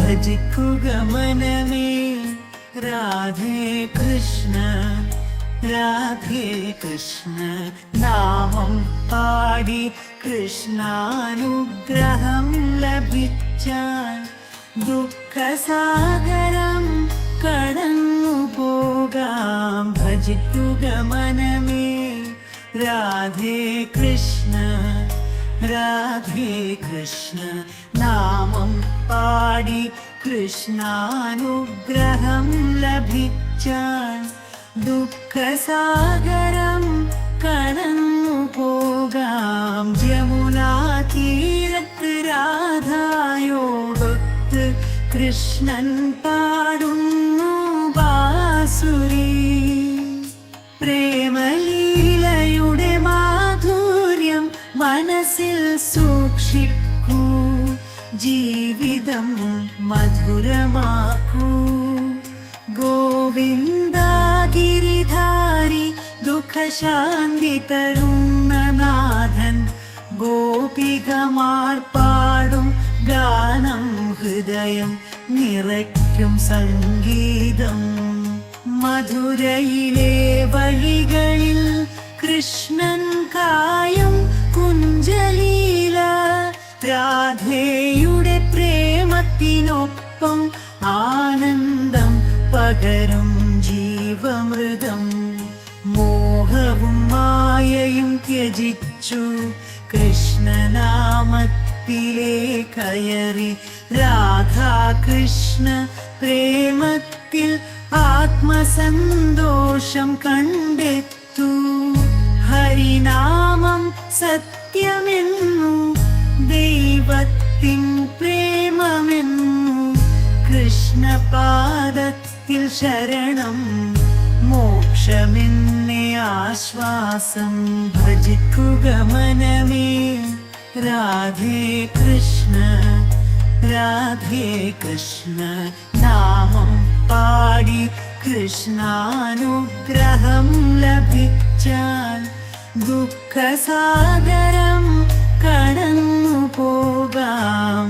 ഭജിക്കുക മനമേ രാധേ കൃഷ്ണ രാധേ കൃഷ്ണ നാമം പാടി കൃഷ്ണാനുഗ്രഹം ലഭിച്ചാൽ ദുഃഖസാഗരം കടന്നു പോകാം. ഭജിക്കുക മനമേ രാധേ കൃഷ്ണ രാധേ കൃഷ്ണ നാമം പാടി കൃഷ്ണാനുഗ്രഹം ലഭിച്ചാൽ ദുഃഖസാഗരം കടന്നു പോകാം. യമുനാ തീരത്ത് രാധായോടൊത്ത് കൃഷ്ണൻ പാടുന്നു ബാസുരി. പ്രേമലീലയുടെ മാധുര്യം മനസ്സിൽ സൂക്ഷിക്കൂ, ജീവിതം മധുരമാക്കൂ. ഗോവിന്ദ ഗിരിധാരി ദുഃഖശാന്തി തരുന്ന നാഥൻ, ഗോപികമാർ പാടും ഗാനം ഹൃദയം നിറയ്ക്കും സംഗീതം. മധുരയിലെ വഴികളിൽ കൃഷ്ണൻ കായം കുഞ്ചലീല, രാധയുടെ പ്രേമത്തിനൊപ്പം ആനന്ദം പകരും ജീവമൃതം. മോഹവും മായയും ത്യജിച്ചു കൃഷ്ണനാമത്തിലേ കയറി രാധാകൃഷ്ണ പ്രേമത്തിൽ ആത്മസന്തോഷം കണ്ടെത്തു. ഹരിനാമം സത്യമെന്നു ദൈവത്തിൻ പ്രേമമെന്നു കൃഷ്ണപാദത്തിൽ ശരണം മോക്ഷമെന്നെ ആശ്വാസം. ഭജിക്കുക മനമേ രാധേ കൃഷ്ണ രാധേ കൃഷ്ണ നാമം പാടി കൃഷ്ണാനുഗ്രഹം ലഭിച്ചാൽ ദുഃഖസാഗരം കടന്നു പോകാം.